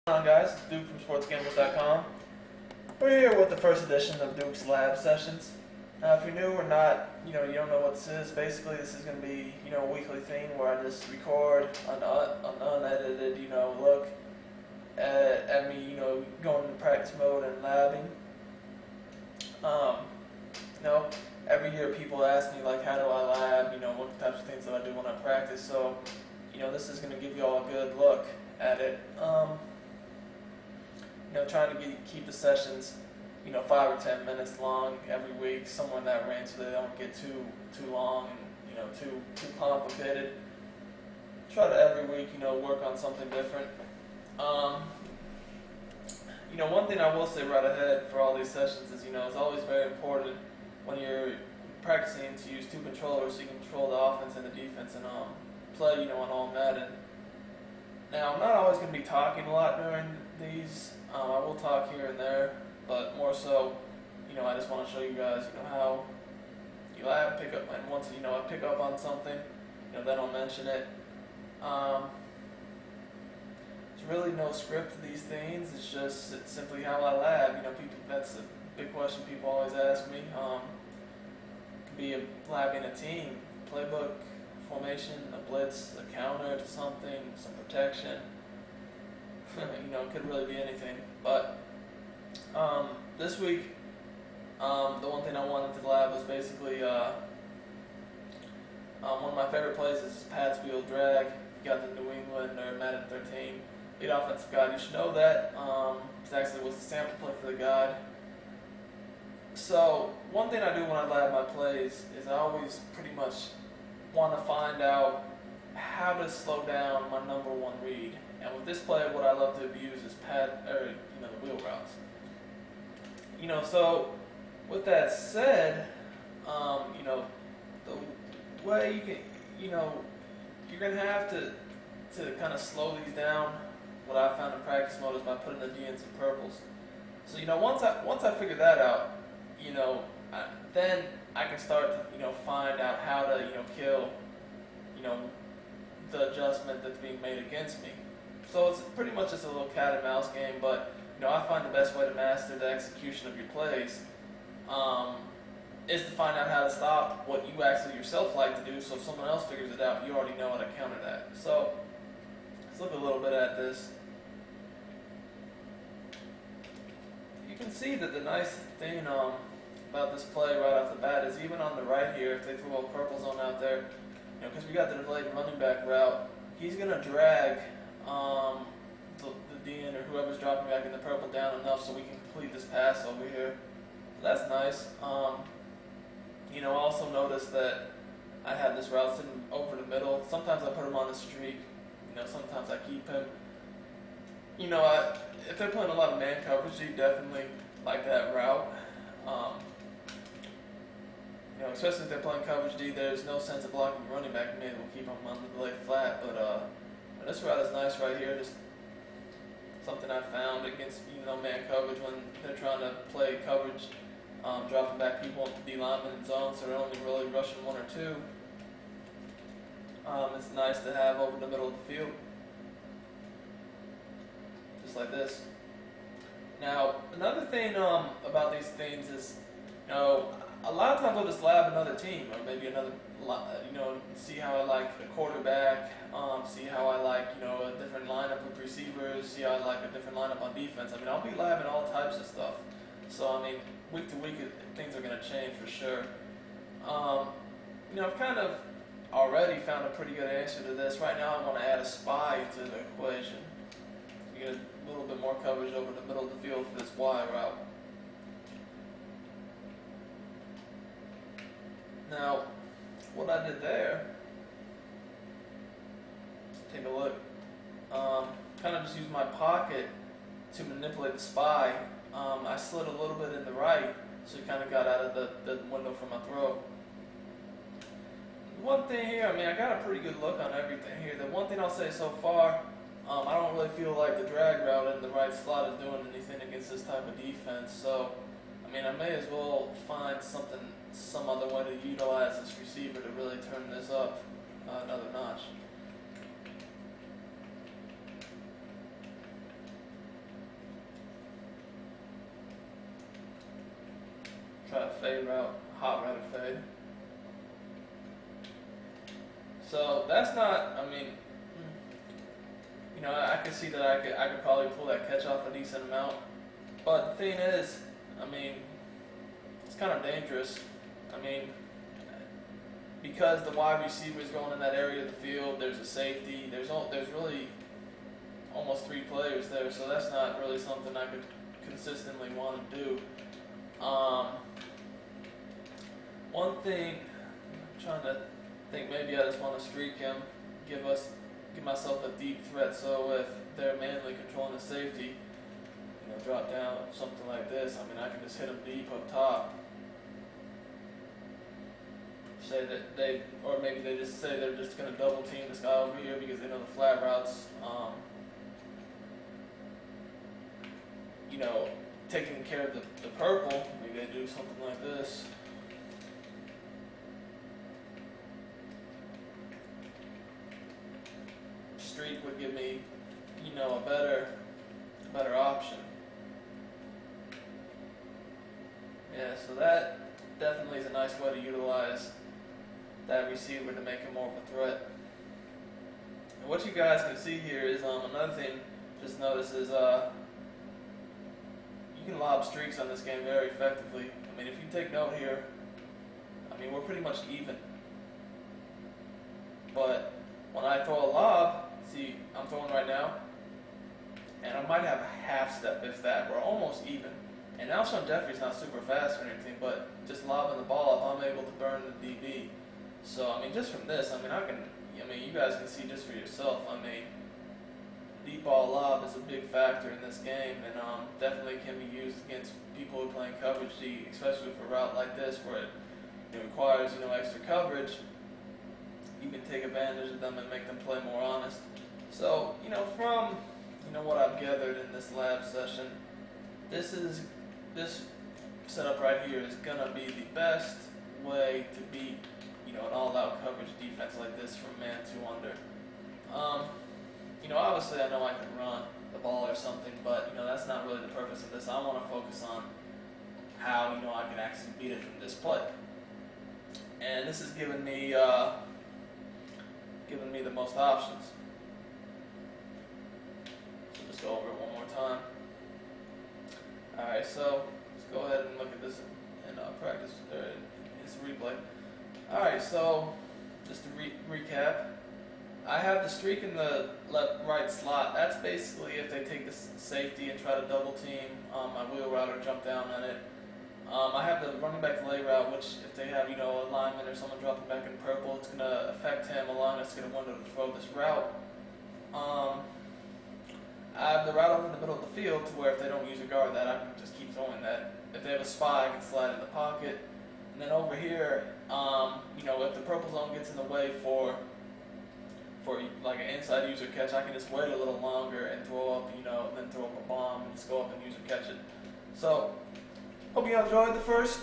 What's going on, guys? It's Duke from SportsGamblers.com. We're here with the first edition of Duke's Lab Sessions. Now, if you're new or not, you don't know what this is. Basically, this is going to be, a weekly thing where I just record an unedited, look at me, going into practice mode and labbing. Every year people ask me, like, how do I lab? What types of things do I do when I practice? So, this is going to give you all a good look at it. Trying to keep the sessions, 5 or 10 minutes long every week, somewhere in that range, so they don't get too long and too complicated. Try to every week, work on something different. One thing I will say right ahead for all these sessions is, it's always very important when you're practicing to use two controllers so you can control the offense and the defense and play, on all Madden. Now, I'm not always going to be talking a lot during these. I will talk here and there, but more so, I just want to show you guys, how you lab, pick up, and once, I pick up on something, then I'll mention it. There's really no script to these things. It's simply how I lab. That's a big question people always ask me. It could be labbing a team, playbook, formation, a blitz, a counter to something, some protection. It could really be anything. But this week, the one thing I wanted to lab was basically one of my favorite plays is Pat's wheel drag. You got the New England or Madden 13 lead offensive guide. You should know that. It actually was the sample play for the guide. So one thing I do when I lab my plays is I always pretty much want to find out how to slow down my number one read. And with this play, what I love to abuse is the wheel routes. So with that said, the way you can, you're gonna have to kind of slow these down. What I found in practice mode is by putting the DNs in purples. So once I figure that out, then I can start to find out how to kill the adjustment that's being made against me. So it's pretty much just a little cat and mouse game, but I find the best way to master the execution of your plays is to find out how to stop what you actually yourself like to do, so if someone else figures it out, you already know how to counter that. So let's look a little bit at this. You can see that the nice thing about this play right off the bat is even on the right here, if they throw a purple zone out there, because we got the delayed running back route, he's going to drag the DN or whoever's dropping back in the purple down enough so we can complete this pass over here. So that's nice. Also notice that I have this route sitting over the middle. Sometimes I put him on the streak. Sometimes I keep him. If they're playing a lot of man coverage, you definitely like that route. Especially if they're playing coverage D, there's no sense of blocking the running back. You may as well keep them on the delayed flat. But this route is nice right here. Just something I found against man coverage when they're trying to play coverage, dropping back people into D lineman and zone, so they're only really rushing one or two. It's nice to have over the middle of the field, just like this. Now, another thing about these things is, a lot of times I'll just lab another team, or maybe another, see how I like a quarterback, see how I like, a different lineup of receivers, see how I like a different lineup on defense. I'll be labbing all types of stuff. So, week to week, things are going to change for sure. I've kind of already found a pretty good answer to this. Right now, I want to add a spy to the equation. You get a little bit more coverage over the middle of the field for this Y route. Now, what I did there, take a look, kind of just use my pocket to manipulate the spy. I slid a little bit in the right, so it kind of got out of the window for my throw. One thing here, I got a pretty good look on everything here. The one thing I'll say so far, I don't really feel like the drag route in the right slot is doing anything against this type of defense. So, I may as well find some other way to utilize this receiver to really turn this up another notch. fade route, hot route or fade. So that's not, I mean, you know, I could see that I could probably pull that catch off a decent amount. But the thing is, I mean, it's kind of dangerous. I mean, because the wide receiver is going in that area of the field, there's a safety, there's really almost 3 players there, so that's not really something I could consistently want to do. One thing, I'm trying to think, maybe I just want to streak him, give myself a deep threat, so if they're manually controlling the safety, you know, drop down something like this, I mean, I can just hit him deep up top. Say that or maybe they just say they're just going to double team this guy over here because they know the flat routes, you know, taking care of the purple. Maybe they do something like this. Streak would give me, you know, a better option. Yeah, so that definitely is a nice way to utilize that receiver to make him more of a threat. And what you guys can see here is another thing. Just notice is you can lob streaks on this game very effectively. I mean, if you take note here, I mean, we're pretty much even. But when I throw a lob, see, I'm throwing right now, and I might have a half step, if that. We're almost even. And Alshon Jeffrey's not super fast or anything, but just lobbing the ball up, I'm able to burn the DB. So, I mean, just from this, I mean, you guys can see just for yourself, I mean, deep ball lob is a big factor in this game, and definitely can be used against people who are playing coverage D, especially for a route like this where it requires, you know, extra coverage. You can take advantage of them and make them play more honest. So, you know, from, you know, what I've gathered in this lab session, this setup right here is gonna be the best way to beat, you know, an all-out coverage defense like this from man 2 under. You know, obviously I know I can run the ball or something, but, you know, that's not really the purpose of this. I want to focus on how, you know, I can actually beat it from this play. And this is giving me the most options. So just go over it one more time. Alright, so let's go ahead and look at this and practice. It's a replay. Alright, so just to recap, I have the streak in the right slot. That's basically if they take the safety and try to double team my wheel route or jump down on it. I have the running back delay route, which if they have, you know, a lineman or someone dropping back in purple, it's going to affect him, allowing us to get a window to throw this route. I have the route over in the middle of the field to where if they don't use a guard that, I can just keep throwing that. If they have a spy, I can slide in the pocket. And then over here, you know, if the purple zone gets in the way for like an inside user catch, I can just wait a little longer and throw up, you know, then throw up a bomb and just go up and user catch it. So, hope you enjoyed the first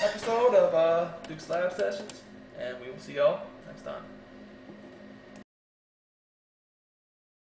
episode of Duke's Lab Sessions, and we will see y'all next time.